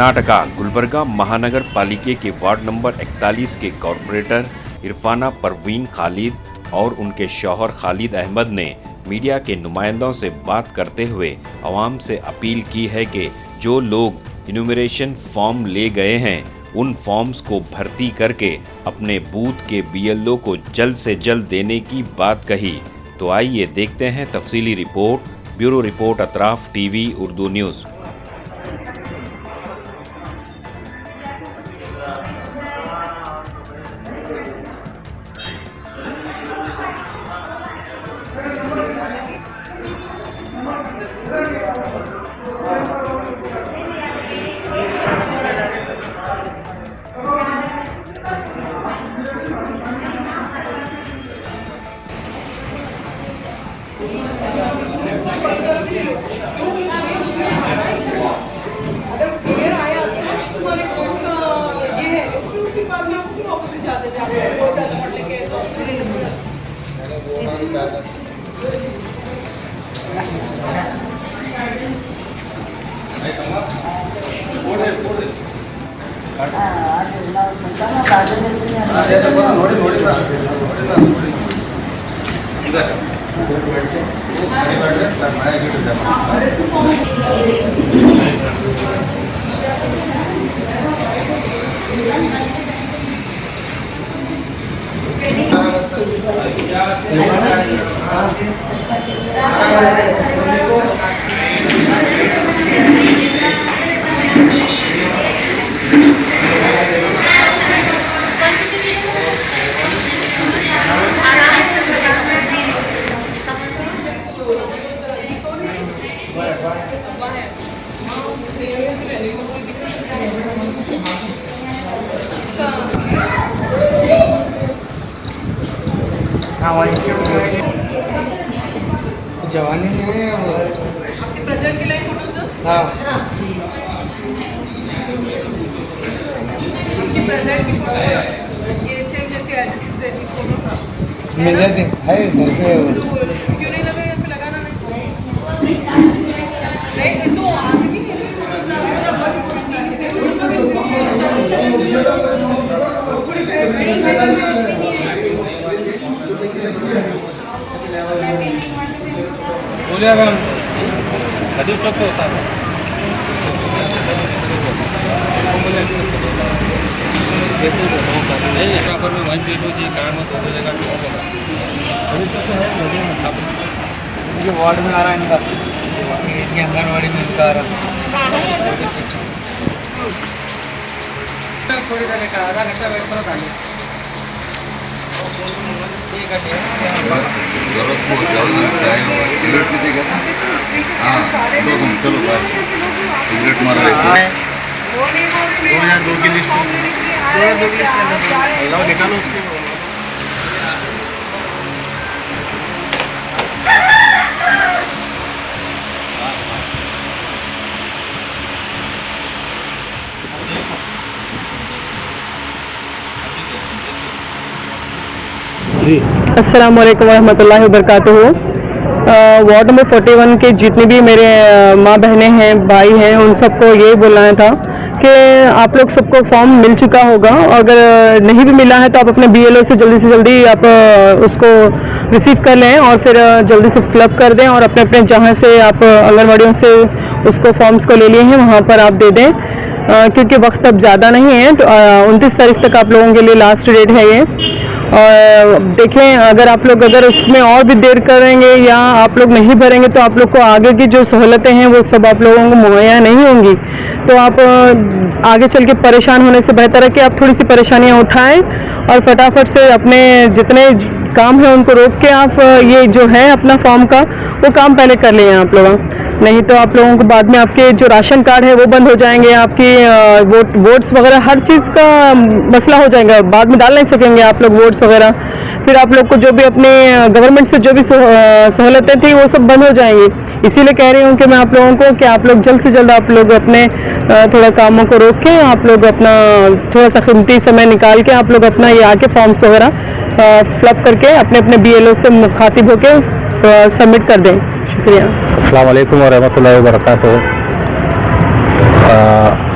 कर्नाटका गुलबर्गा महानगर पालिका के वार्ड नंबर 41 के कॉरपोरेटर इरफाना परवीन खालिद और उनके शौहर खालिद अहमद ने मीडिया के नुमाइंदों से बात करते हुए आवाम से अपील की है कि जो लोग इन्यूमरेशन फॉर्म ले गए हैं उन फॉर्म्स को भर्ती करके अपने बूथ के बीएलओ को जल्द से जल्द देने की बात कही। तो आइए देखते हैं तफसीली report. Bureau report Atraf TV Urdu news. जवानी है आपके प्रेजेंट के लाइन फोटोज। हाँ आपके प्रेजेंट की फोटो ये सेम जैसे ऐसी फोटो था मिले थे है घर पे क्यों नहीं लगा? यहाँ पे लगाना नहीं तो आगे भी बोलिए मैम खजूर चौक पे होता है नहीं यहाँ पर मैं वहीं पेट होती काम हो तो जगह ये वार्ड में आ रहा है इनका, इनकी आंगनबाड़ी में इनका आ रहा थोड़ी देर का आधा घंटा वेट करो खाली ठीक है। चलो सिगरेट मारा दो की लिस्ट निकालो उसकी। अस्सलाम वालेकुम रहमतुल्लाहि वबरकातुहू। वार्ड नंबर 41 के जितने भी मेरे माँ बहनें हैं, भाई हैं, उन सबको यही बोलना था कि आप लोग सबको फॉर्म मिल चुका होगा। अगर नहीं भी मिला है तो आप अपने बीएलओ से जल्दी आप उसको रिसीव कर लें और फिर जल्दी से फिलअप कर दें और अपने अपने जहाँ से आप आंगनबाड़ियों से उसको फॉर्म्स को ले लिए हैं वहाँ पर आप दे दें, क्योंकि वक्त अब ज़्यादा नहीं है। तो 29 तारीख तक आप लोगों के लिए लास्ट डेट है ये। और देखें, अगर उसमें और भी देर करेंगे या आप लोग नहीं भरेंगे तो आप लोग को आगे की जो सहूलतें हैं वो सब आप लोगों को मुहैया नहीं होंगी। तो आप आगे चल के परेशान होने से बेहतर है कि आप थोड़ी सी परेशानियां उठाएं और फटाफट से अपने जितने काम है उनको रोक के आप ये जो है अपना फॉर्म का वो काम पहले कर लें आप लोग। नहीं तो आप लोगों को बाद में आपके जो राशन कार्ड है वो बंद हो जाएंगे, आपकी वोट्स वगैरह हर चीज़ का मसला हो जाएगा, बाद में डाल नहीं सकेंगे आप लोग वोट्स वगैरह। फिर आप लोग को जो भी अपने गवर्नमेंट से जो भी सहूलतें थी वो सब बंद हो जाएंगी। इसीलिए कह रही हूँ कि मैं आप लोगों को कि आप लोग जल्द से जल्द आप लोग अपने थोड़ा कामों को रोक के आप लोग अपना थोड़ा सा कीमती समय निकाल के आप लोग अपना ये आके फॉर्म्स वगैरह फिलअप करके अपने अपने बीएलओ से मुखातिब होके सबमिट कर दें। शुक्रिया। अस्सलाम वालेकुम व रहमतुल्लाहि व बरकातुहू।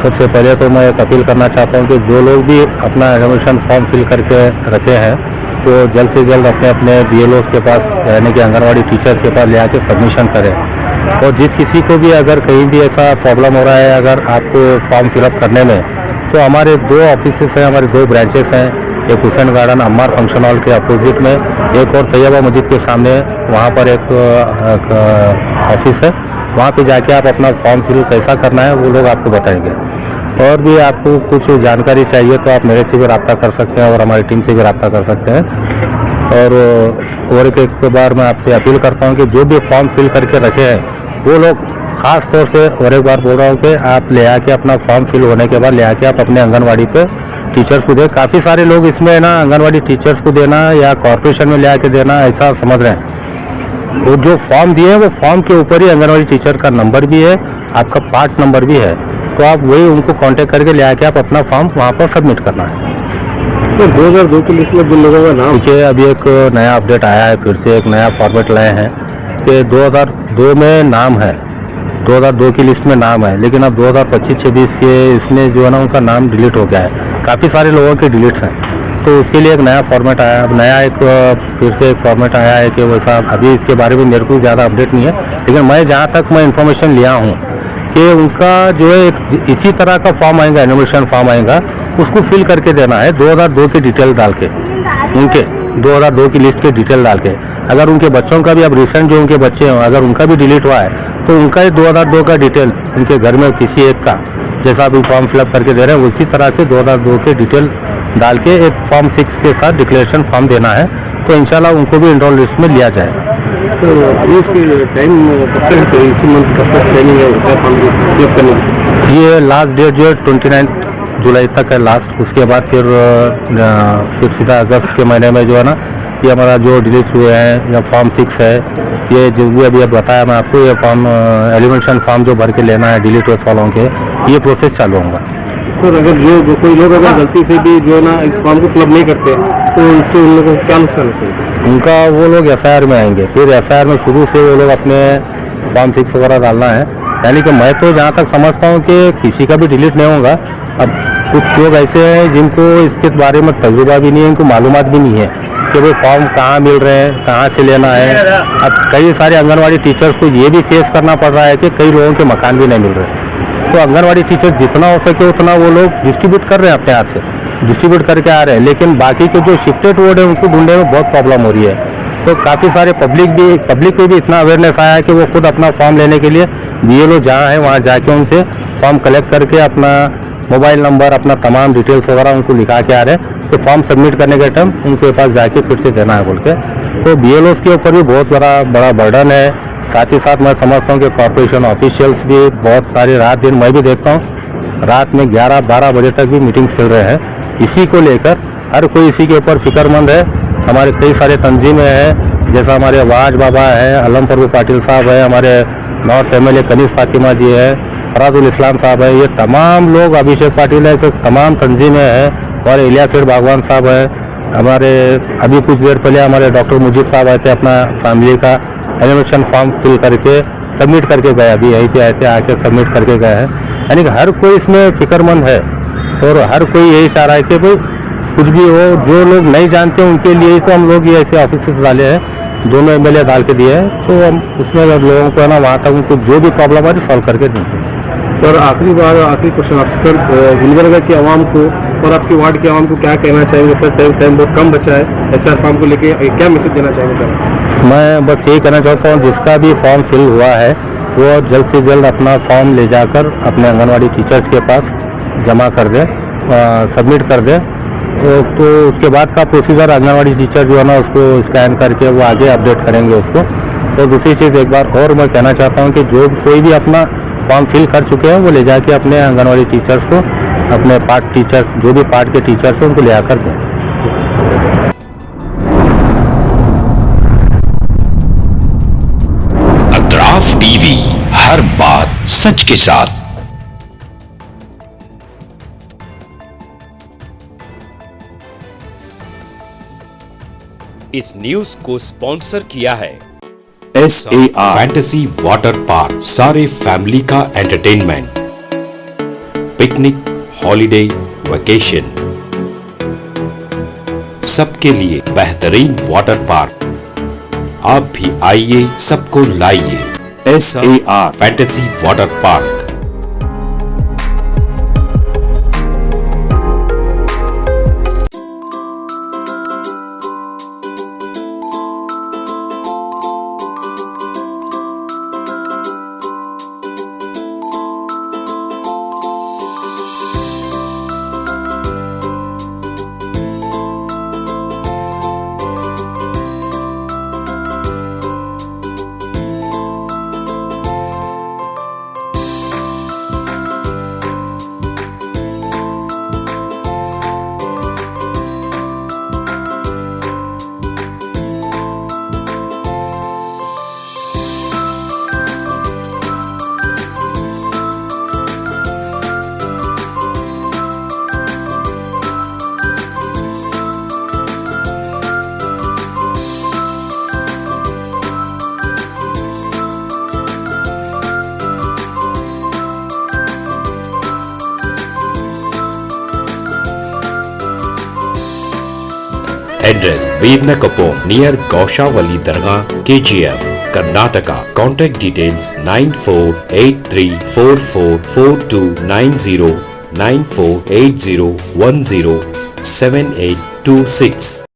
सबसे पहले तो मैं एक अपील करना चाहता हूँ कि जो लोग भी अपना एडमिशन फॉर्म फिल करके रखे हैं तो जल्द से जल्द अपने अपने BLOs के पास यानी कि आंगनवाड़ी टीचर्स के पास ले आके सबमिशन करें। और जिस किसी को भी अगर कहीं भी ऐसा प्रॉब्लम हो रहा है अगर आपको फॉर्म फिलअप करने में, तो हमारे 2 ऑफिसेस हैं, हमारे 2 ब्रांचेस हैं, एक Hussain garden Ammar function hall के अपोजिट में, एक और तैयबा मस्जिद के सामने वहाँ पर एक ऑफिस है। वहाँ पे जाके आप अपना फॉर्म फिल कैसा करना है वो लोग आपको बताएंगे। और भी आपको कुछ जानकारी चाहिए तो आप मेरे से भी रब्ता कर सकते हैं और हमारी टीम से भी रब्ता कर सकते हैं। और एक बार मैं आपसे अपील करता हूँ कि जो भी फॉर्म फिल करके रखे हैं वो लोग ख़ास तौर से, और एक बार बोल रहा हूँ कि आप ले आके अपना फॉर्म फिल होने के बाद ले आके आप अपने आंगनवाड़ी पे टीचर्स को दें। काफ़ी सारे लोग इसमें ना आंगनवाड़ी टीचर्स को देना या कॉर्पोरेशन में ले आके देना ऐसा समझ रहे हैं। वो जो फॉर्म दिए हैं वो फॉर्म के ऊपर ही आंगनवाड़ी टीचर का नंबर भी है, आपका पार्ट नंबर भी है, तो आप वही उनको कांटेक्ट करके ले आके आप अपना फॉर्म वहाँ पर सबमिट करना है। तो 2002 की लिस्ट में जिन लोगों का नाम, देखिए अभी एक नया अपडेट आया है, फिर से एक नया फॉर्मेट लाए हैं कि 2002 में नाम है, 2002 की लिस्ट में नाम है, लेकिन अब 2025-26 के इसमें जो है ना उनका नाम डिलीट हो गया है। काफ़ी सारे लोगों के डिलीट हैं, तो उसके लिए एक नया फॉर्मेट आया, अब नया एक फिर से एक फॉर्मेट आया है कि वैसा अभी इसके बारे में मेरे को ज़्यादा अपडेट नहीं है, लेकिन मैं जहाँ तक मैं इन्फॉर्मेशन लिया हूँ कि उनका जो है इसी तरह का फॉर्म आएगा, एनुमरेशन फॉर्म आएगा, उसको फिल करके देना है 2002 की डिटेल डाल के, उनके 2002 की लिस्ट के डिटेल डाल के। अगर उनके बच्चों का भी अब रिसेंट जो उनके बच्चे हैं अगर उनका भी डिलीट हुआ है तो उनका ही 2002 का डिटेल उनके घर में किसी एक का जैसा अभी फॉर्म फिलअप करके दे रहे हैं उसी तरह से 2002 के डिटेल डाल के एक फॉर्म 6 के साथ डिक्लेरेशन फॉर्म देना है, तो इंशाल्लाह उनको भी इनरोल लिस्ट में लिया जाएगा। तो इसकी टाइम इसी मंथ कब तक ट्रेनिंग है फॉर्म फिलअप करने की? ये लास्ट डेट जो है 29 जुलाई तक है लास्ट, उसके बाद फिर सीधा अगस्त के महीने में जो है ना ये हमारा जो डिलीट हुए हैं या फॉर्म 6 है, ये जो भी अभी बताया मैं आपको, ये फॉर्म एलिमेंटेशन फॉर्म जो भर के लेना है डिलीट हुए वालों के, ये प्रोसेस चालू होगा। सर अगर जो कोई लोग अगर गलती से भी जो है ना इस फॉर्म को फिलअप नहीं करते तो इससे उन लोगों को क्या नुकसान होता है? उनका वो लोग FIR में आएंगे, फिर FIR में शुरू से वो लोग अपने फॉर्म 6 वगैरह डालना है। यानी कि मैं तो जहाँ तक समझता हूँ कि किसी का भी डिलीट नहीं होगा। अब कुछ लोग ऐसे हैं जिनको इसके बारे में तजुर्बा भी नहीं है, इनको मालूमात भी नहीं है कि वो फॉर्म कहाँ मिल रहे हैं, कहाँ से लेना है। अब कई सारे आंगनवाड़ी टीचर्स को ये भी फेस करना पड़ रहा है कि कई लोगों के मकान भी नहीं मिल रहे, तो आंगनवाड़ी टीचर्स जितना हो सके उतना वो लोग डिस्ट्रीब्यूट कर रहे हैं, अपने हाथ से डिस्ट्रीब्यूट करके आ रहे हैं, लेकिन बाकी के जो शिफ्टेड वार्ड है उनको ढूंढने में बहुत प्रॉब्लम हो रही है। तो काफ़ी सारे पब्लिक को भी इतना अवेयरनेस आया है कि वो खुद अपना फॉर्म लेने के लिए BLO जहाँ है वहाँ जाके उनसे फॉर्म कलेक्ट करके अपना मोबाइल नंबर, अपना तमाम डिटेल्स वगैरह उनको लिखा के आ रहे हैं, तो फॉर्म सबमिट करने के टाइम उनके पास जाके फिर से देना है बोल के। तो BLOs के ऊपर भी बहुत बड़ा बर्डन है। साथ ही साथ मैं समझता हूँ कि कॉर्पोरेशन ऑफिशियल्स भी बहुत सारे रात दिन मैं भी देखता हूँ रात में 11-12 बजे तक भी मीटिंग चल रहे हैं इसी को लेकर। हर कोई इसी के ऊपर फिक्रमंद है। हमारे कई सारे तंजीमें हैं, जैसा हमारे वाज बाबा है, अलम फरूक पाटिल साहब है, हमारे नॉर्थ MLA कनीज फातिमा जी है, फराजुल इस्लाम साहब है, ये तमाम लोग, अभिषेक पाटिल है, तो तमाम तंजीमें हैं, और इलियास बागवान साहब है। हमारे अभी कुछ देर पहले हमारे डॉक्टर मुजीब साहब आए थे, अपना फैमिली का एलिमिनेशन फॉर्म फिल करके सबमिट करके गए, अभी यहीं पे आए थे, आके सबमिट करके गए हैं। यानी कि हर कोई इसमें फिक्रमंद है और हर कोई यही चाह रहा है कि भाई कुछ भी हो, जो लोग नहीं जानते उनके लिए तो हम लोग ये ऐसे ऑफिस डाले हैं, दोनों MLA डाल के दिए हैं, तो हम उसमें लोगों को है ना वहाँ तक उनको जो भी प्रॉब्लम है सॉल्व करके देंगे। सर आखिरी क्वेश्चन आपसे, सर गुलबर्गा की आवाम को और आपके वार्ड की आवाम को क्या कहना चाहेंगे? सर टाइम बहुत कम बचा है, SR फॉर्म को लेके क्या मैसेज देना चाहेंगे सर? मैं बस यही कहना चाहता हूँ, जिसका भी फॉर्म फिल हुआ है वो जल्द से जल्द अपना फॉर्म ले जाकर अपने आंगनवाड़ी टीचर्स के पास जमा कर दे, सबमिट कर दे। तो उसके बाद का प्रोसीजर आंगनवाड़ी टीचर जो है ना उसको स्कैन करके वो आगे अपडेट करेंगे उसको। तो दूसरी चीज़ एक बार और मैं कहना चाहता हूँ कि जो कोई भी अपना फॉर्म फिल कर चुके हैं वो ले जाके अपने आंगनवाड़ी टीचर्स को, अपने पार्ट टीचर्स, जो भी पार्ट के टीचर्स हैं उनको ले आकर दें। अतराफ टीवी, हर बात सच के साथ। इस न्यूज को स्पॉन्सर किया है SAR फैंटेसी वाटर पार्क, सारे फैमिली का एंटरटेनमेंट। पिकनिक, हॉलिडे, वेकेशन, सबके लिए बेहतरीन वाटर पार्क। आप भी आइए, सबको लाइए। SAR fantasy water park. Address: Veernakapom near Gaushavali Dargah, KGF, Karnataka. Contact details: 9483444290, 9480107826.